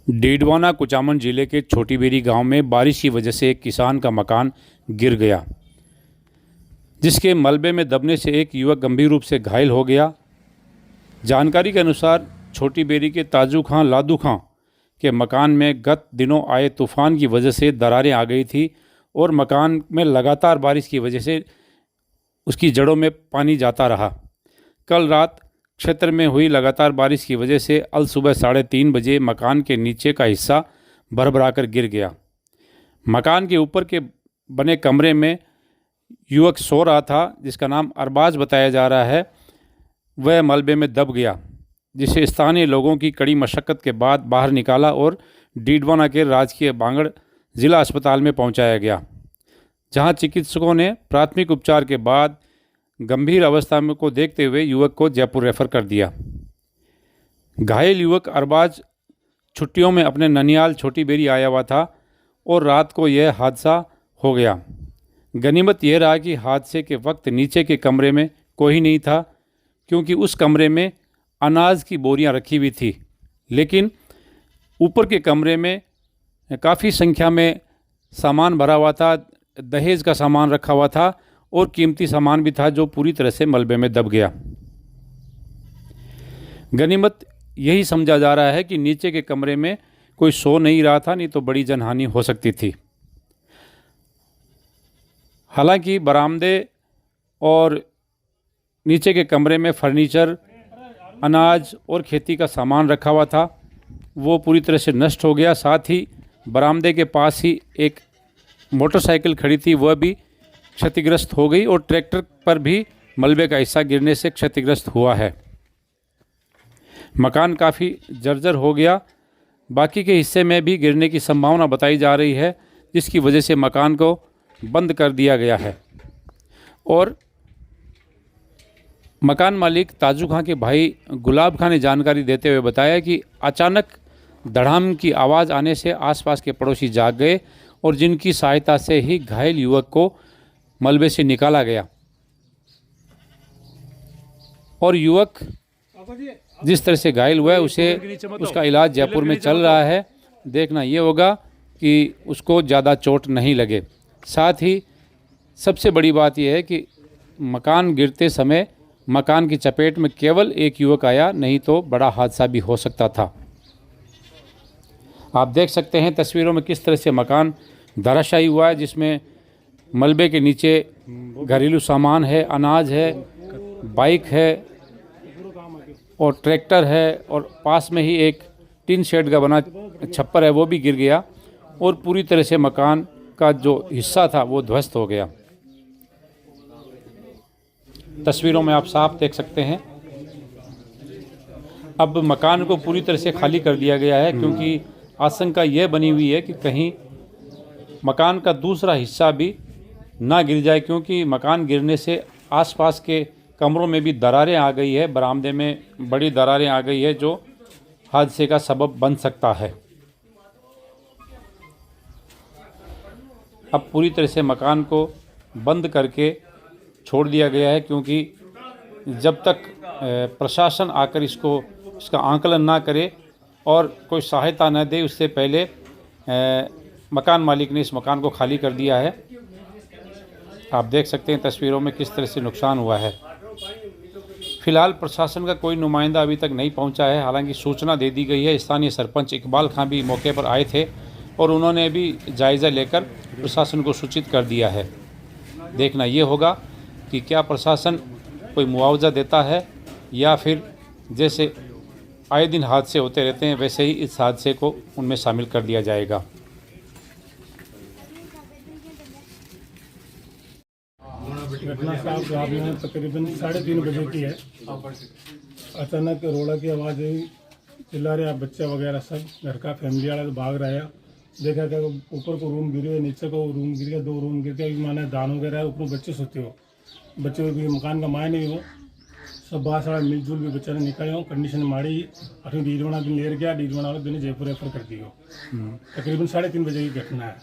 डीडवाना कुचामन जिले के छोटी बेरी गांव में बारिश की वजह से एक किसान का मकान गिर गया, जिसके मलबे में दबने से एक युवक गंभीर रूप से घायल हो गया। जानकारी के अनुसार छोटी बेरी के ताजू खां लादू खां के मकान में गत दिनों आए तूफान की वजह से दरारें आ गई थी और मकान में लगातार बारिश की वजह से उसकी जड़ों में पानी जाता रहा। कल रात क्षेत्र में हुई लगातार बारिश की वजह से अल सुबह 3:30 बजे मकान के नीचे का हिस्सा भरभराकर गिर गया। मकान के ऊपर के बने कमरे में युवक सो रहा था, जिसका नाम अरबाज बताया जा रहा है। वह मलबे में दब गया, जिसे स्थानीय लोगों की कड़ी मशक्क़त के बाद बाहर निकाला और डीडवाना के राजकीय बांगड़ ज़िला अस्पताल में पहुंचाया गया, जहां चिकित्सकों ने प्राथमिक उपचार के बाद गंभीर अवस्था में को देखते हुए युवक को जयपुर रेफर कर दिया। घायल युवक अरबाज छुट्टियों में अपने ननियाल छोटी बेरी आया हुआ था और रात को यह हादसा हो गया। गनीमत यह रहा कि हादसे के वक्त नीचे के कमरे में कोई नहीं था, क्योंकि उस कमरे में अनाज की बोरियां रखी हुई थी, लेकिन ऊपर के कमरे में काफ़ी संख्या में सामान भरा हुआ था। दहेज का सामान रखा हुआ था और कीमती सामान भी था, जो पूरी तरह से मलबे में दब गया। गनीमत यही समझा जा रहा है कि नीचे के कमरे में कोई सो नहीं रहा था, नहीं तो बड़ी जनहानि हो सकती थी। हालांकि बरामदे और नीचे के कमरे में फर्नीचर, अनाज और खेती का सामान रखा हुआ था, वो पूरी तरह से नष्ट हो गया। साथ ही बरामदे के पास ही एक मोटरसाइकिल खड़ी थी, वह भी क्षतिग्रस्त हो गई और ट्रैक्टर पर भी मलबे का हिस्सा गिरने से क्षतिग्रस्त हुआ है। मकान काफ़ी जर्जर हो गया। बाकी के हिस्से में भी गिरने की संभावना बताई जा रही है, जिसकी वजह से मकान को बंद कर दिया गया है। और मकान मालिक ताजू खां के भाई गुलाब खां ने जानकारी देते हुए बताया कि अचानक धड़ाम की आवाज़ आने से आसपास के पड़ोसी जाग गए और जिनकी सहायता से ही घायल युवक को मलबे से निकाला गया। और युवक जिस तरह से घायल हुआ है, उसका इलाज जयपुर में चल रहा है। देखना ये होगा कि उसको ज़्यादा चोट नहीं लगे। साथ ही सबसे बड़ी बात यह है कि मकान गिरते समय मकान की चपेट में केवल एक युवक आया, नहीं तो बड़ा हादसा भी हो सकता था। आप देख सकते हैं तस्वीरों में किस तरह से मकान धराशायी हुआ है, जिसमें मलबे के नीचे घरेलू सामान है, अनाज है, बाइक है और ट्रैक्टर है, और पास में ही एक टीन शेड का बना छप्पर है, वो भी गिर गया और पूरी तरह से मकान का जो हिस्सा था वो ध्वस्त हो गया। तस्वीरों में आप साफ देख सकते हैं। अब मकान को पूरी तरह से खाली कर दिया गया है, क्योंकि आशंका यह बनी हुई है कि कहीं मकान का दूसरा हिस्सा भी ना गिर जाए, क्योंकि मकान गिरने से आसपास के कमरों में भी दरारें आ गई है। बरामदे में बड़ी दरारें आ गई है, जो हादसे का सबब बन सकता है। अब पूरी तरह से मकान को बंद करके छोड़ दिया गया है, क्योंकि जब तक प्रशासन आकर इसका आंकलन ना करे और कोई सहायता न दे, उससे पहले मकान मालिक ने इस मकान को खाली कर दिया है। आप देख सकते हैं तस्वीरों में किस तरह से नुकसान हुआ है। फिलहाल प्रशासन का कोई नुमाइंदा अभी तक नहीं पहुंचा है। हालांकि सूचना दे दी गई है। स्थानीय सरपंच इकबाल खां भी मौके पर आए थे और उन्होंने भी जायज़ा लेकर प्रशासन को सूचित कर दिया है। देखना ये होगा कि क्या प्रशासन कोई मुआवजा देता है, या फिर जैसे आए दिन हादसे होते रहते हैं वैसे ही इस हादसे को उनमें शामिल कर दिया जाएगा। घटना साहब रात में तकरीबन 3:30 बजे की है। अचानक रोड़ा की आवाज़ आई, चिल्ला रहे बच्चा वगैरह सब, घर का फैमिली वाला तो भाग रहा है। देखा क्या ऊपर को रूम गिर गया, नीचे को रूम गिर गया, 2 रूम गिर गया। माने दान वगैरह है, ऊपर बच्चे सोते हो, बच्चे भी मकान का माए नहीं हो, सब बाहर सारा मिलजुल भी बच्चा ने निकाले हो। कंडीशन माड़ी अभी डीडवाना दिन लेर गया, डीडवाना वाले दिन जयपुर रेफर कर दी हो। तकरीबन 3:30 बजे की घटना है।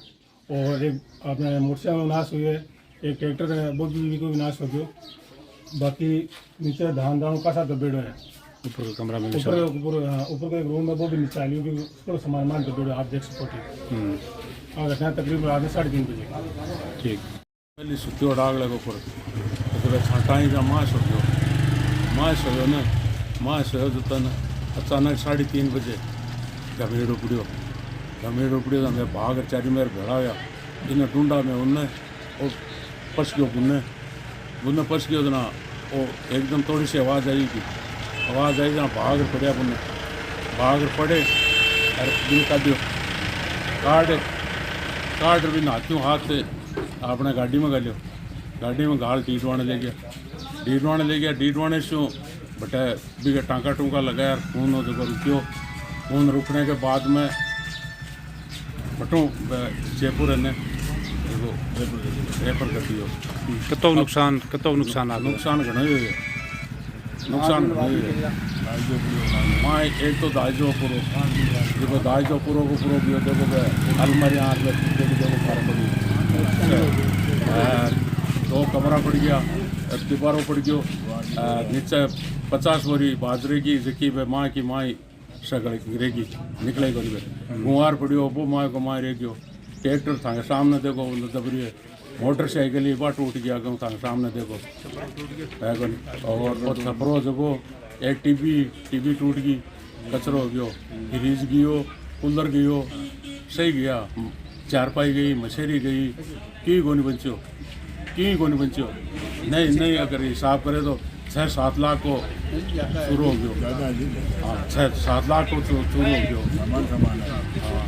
और एक अपने मोटरसाइकिल में नाश हुई है, एक ट्रैक्टर है वो भी को विनाश हो गयो। बाकी नीचे धान का सा दबेड़ो है। ऊपर का कमरा में ऊपर ऊपर का एक रूम है, वो भी नीचे आई हुई, उसको सामान मान के जोड़े आप देख सको। और घटना तकरीबन रात 3:30 बजे। ठीक पहले सुत्यो डाग लगे ऊपर तो छाटाई का मास हो गयो ना, मास हो तो तन अचानक 3:30 बजे गमेड़ो पड़ियो तो मैं भाग चारी मेरे भेड़ा गया इन्हें ढूंढा मैं उन्हें और पस गयो बुने पस गयो तो ना वो एकदम थोड़ी सी आवाज़ आई ना भाग पड़िया बुने भाग पड़े और बिन काटियो काट भी नात्यों हाथ से अपने गाड़ी में गालियो, गाड़ी में गाल डीडवाने ले गया डीडवाने से बटे भी टाँका टूका लगाया, खून हो देखो रुकियो। खून रुकने के बाद में बटू जयपुर ने देखो रेफर कर दियो। कतो नुकसान आ नुकसान घना ही है, माँ एक तो दाइजो पूरो देखो दाइजो पूरो को पूरो भी देखो अलमारी आँख देखो फार पड़ी, 2 कमरा पड़ गया, दीवारों पड़ गयो, नीचे 50 बोरी बाजरे की जकी वे माँ की माँ सगड़ गिरेगी निकले को गुआर पड़ियो वो माँ को माँ रह गयो। ट्रैक्टर था सामने देखो दबरी है, मोटरसाइकिल ही बा टूट गया गो था सामने देखो है और छपरो जगो एक टीवी टूट गई, कचरो हो गयो, फ्रिज गयो, कूलर गयो, सही गया, चारपाई गई, मछेरी गई, की कोनी बंचियो नहीं अगर हिसाब करे तो 6-7 लाख को शुरू हो गयो। हाँ 6-7 लाख को शुरू हो गयो। हाँ